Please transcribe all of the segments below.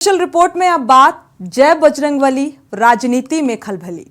Special report में अब बात जय बजरंगबली राजनीति में खलबली।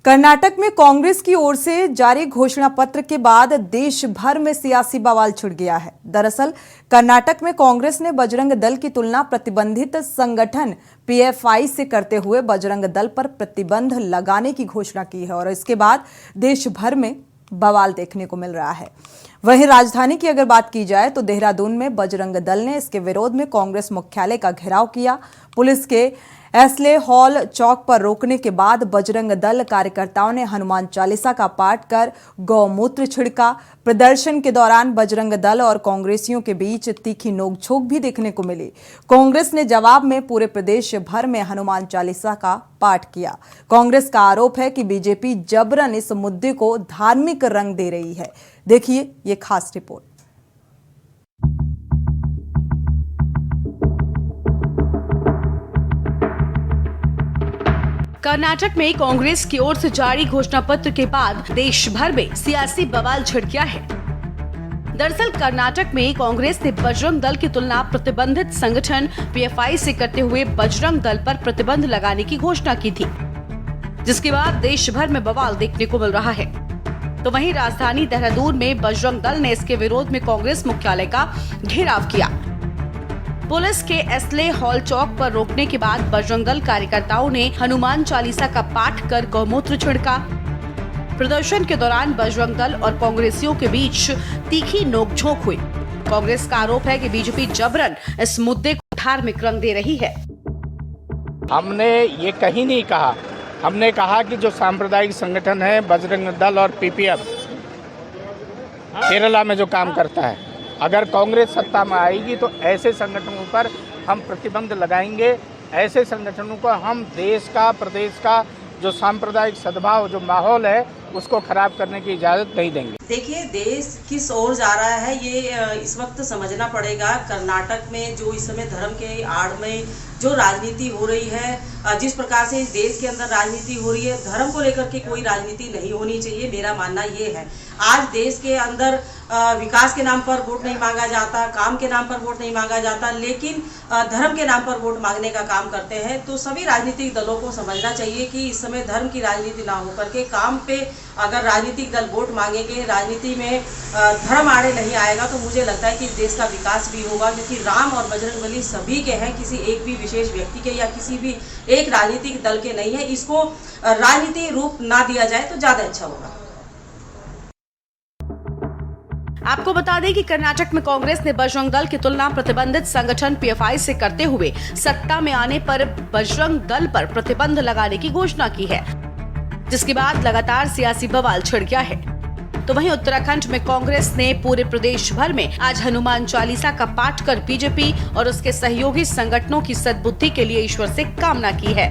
कर्नाटक में कांग्रेस की ओर से जारी घोषणा पत्र के बाद देश भर में सियासी बवाल छिड़ गया है। दरअसल कर्नाटक में कांग्रेस ने बजरंग दल की तुलना प्रतिबंधित संगठन पीएफआई से करते हुए बजरंग दल पर प्रतिबंध लगाने की घोषणा की है और इसके बाद देश भर में बवाल देखने को मिल रहा है। वहीं राजधानी की अगर बात की जाए तो देहरादून में बजरंग दल ने इसके विरोध में कांग्रेस मुख्यालय का घेराव किया। पुलिस के एस्ले हॉल चौक पर रोकने के बाद बजरंग दल कार्यकर्ताओं ने हनुमान चालीसा का पाठ कर गौमूत्र छिड़का। प्रदर्शन के दौरान बजरंग दल और कांग्रेसियों के बीच तीखी नोकझोंक भी देखने को मिली। कांग्रेस ने जवाब में पूरे प्रदेश भर में हनुमान चालीसा का पाठ किया। कांग्रेस का आरोप है कि बीजेपी जबरन इस मुद्दे को धार्मिक रंग दे रही है। देखिए ये खास रिपोर्ट। कर्नाटक में कांग्रेस की ओर से जारी घोषणा पत्र के बाद देश भर में सियासी बवाल छिड़ गया है। दरअसल कर्नाटक में कांग्रेस ने बजरंग दल की तुलना प्रतिबंधित संगठन पीएफआई से करते हुए बजरंग दल पर प्रतिबंध लगाने की घोषणा की थी, जिसके बाद देश भर में बवाल देखने को मिल रहा है। तो वहीं राजधानी देहरादून में बजरंग दल ने इसके विरोध में कांग्रेस मुख्यालय का घेराव किया। पुलिस के एस्ले हॉल चौक पर रोकने के बाद बजरंग दल कार्यकर्ताओं ने हनुमान चालीसा का पाठ कर गौमूत्र छिड़का। प्रदर्शन के दौरान बजरंग दल और कांग्रेसियों के बीच तीखी नोकझोंक हुई। कांग्रेस का आरोप है कि बीजेपी जबरन इस मुद्दे को धार्मिक रंग दे रही है। हमने ये कहीं नहीं कहा। हमने कहा कि जो सांप्रदायिक संगठन है बजरंग दल और पीपीएफ केरला में जो काम करता है, अगर कांग्रेस सत्ता में आएगी तो ऐसे संगठनों पर हम प्रतिबंध लगाएंगे। ऐसे संगठनों को हम देश का, प्रदेश का जो सांप्रदायिक सद्भाव, जो माहौल है, उसको खराब करने की इजाज़त नहीं देंगे। देखिए, देश किस ओर जा रहा है ये इस वक्त समझना पड़ेगा। कर्नाटक में जो इस समय धर्म के आड़ में जो राजनीति हो रही है, जिस प्रकार से इस देश के अंदर राजनीति हो रही है, धर्म को लेकर के कोई राजनीति नहीं होनी चाहिए। मेरा मानना ये है, आज देश के अंदर विकास के नाम पर वोट नहीं मांगा जाता, काम के नाम पर वोट नहीं मांगा जाता, लेकिन धर्म के नाम पर वोट मांगने का काम करते हैं। तो सभी राजनीतिक दलों को समझना चाहिए कि इस समय धर्म की राजनीति ना होकर के काम पे अगर राजनीतिक दल वोट मांगेंगे, राजनीति में धर्म आड़े नहीं आएगा, तो मुझे लगता है कि देश का विकास भी होगा। क्योंकि राम और बजरंगबली सभी के हैं, किसी एक भी विशेष व्यक्ति के या किसी भी एक राजनीतिक दल के नहीं है। इसको राजनीतिक रूप ना दिया जाए तो ज्यादा अच्छा होगा। आपको बता दें कि कर्नाटक में कांग्रेस ने बजरंग दल की तुलना प्रतिबंधित संगठन पीएफआई से करते हुए सत्ता में आने पर बजरंग दल पर प्रतिबंध लगाने की घोषणा की है, जिसके बाद लगातार सियासी बवाल छिड़ गया है। तो वहीं उत्तराखंड में कांग्रेस ने पूरे प्रदेश भर में आज हनुमान चालीसा का पाठ कर बीजेपी और उसके सहयोगी संगठनों की सद्बुद्धि के लिए ईश्वर से कामना की है।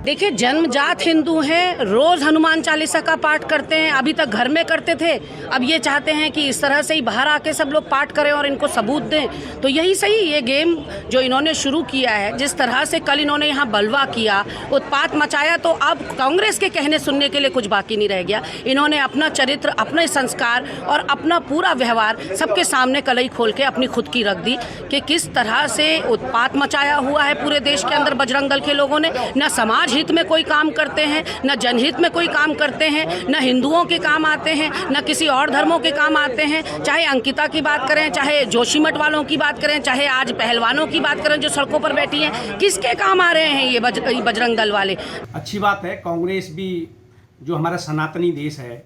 देखिए, जन्मजात हिंदू हैं, रोज हनुमान चालीसा का पाठ करते हैं। अभी तक घर में करते थे, अब ये चाहते हैं कि इस तरह से ही बाहर आके सब लोग पाठ करें और इनको सबूत दें। तो यही सही, ये गेम जो इन्होंने शुरू किया है, जिस तरह से कल इन्होंने यहाँ बलवा किया, उत्पात मचाया, तो अब कांग्रेस के कहने सुनने के लिए कुछ बाकी नहीं रह गया। इन्होंने अपना चरित्र, अपने संस्कार और अपना पूरा व्यवहार सबके सामने कलई खोल के अपनी खुद की रख दी कि किस तरह से उत्पात मचाया हुआ है पूरे देश के अंदर बजरंग दल के लोगों ने। न समाज हित में कोई काम करते हैं, न जनहित में कोई काम करते हैं, न हिंदुओं के काम आते हैं, न किसी और धर्मों के काम आते हैं। चाहे अंकिता की बात करें, चाहे जोशीमठ वालों की बात करें, चाहे आज पहलवानों की बात करें जो सड़कों पर बैठी हैं, किसके काम आ रहे हैं ये बजरंग दल वाले। अच्छी बात है, कांग्रेस भी जो हमारा सनातनी देश है,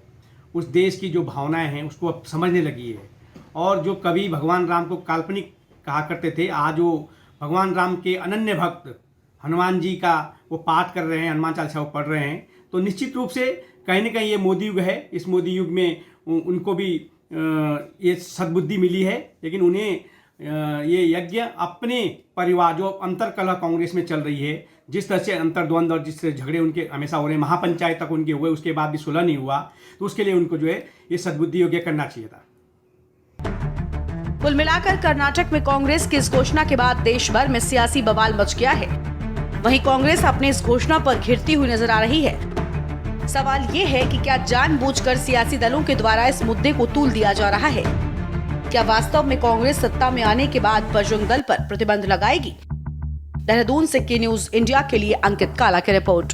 उस देश की जो भावनाएं हैं उसको अब समझने लगी है। और जो कवि भगवान राम को काल्पनिक कहा करते थे, आज वो भगवान राम के अनन्य भक्त हनुमान जी का वो पाठ कर रहे हैं, हनुमान चालीसा वो पढ़ रहे हैं। तो निश्चित रूप से कहीं ना कहीं ये मोदी युग है। इस मोदी युग में उनको भी ये सद्बुद्धि मिली है, लेकिन उन्हें ये यज्ञ अपने परिवार जो अंतरकलह कांग्रेस में चल रही है, जिस तरह से अंतर्द्वंद और जिस तरह झगड़े उनके हमेशा हो रहे हैं, महापंचायत तक उनके हुए, उसके बाद भी सुलह नहीं हुआ, तो उसके लिए उनको जो है ये सद्बुद्धि यज्ञ करना चाहिए था। कुल मिलाकर कर्नाटक में कांग्रेस की इस घोषणा के बाद देश भर में सियासी बवाल मच गया है। वहीं कांग्रेस अपने इस घोषणा पर घिरती हुई नजर आ रही है। सवाल ये है कि क्या जानबूझकर सियासी दलों के द्वारा इस मुद्दे को तूल दिया जा रहा है? क्या वास्तव में कांग्रेस सत्ता में आने के बाद बजरंग दल पर प्रतिबंध लगाएगी? देहरादून से के न्यूज इंडिया के लिए अंकित काला की रिपोर्ट।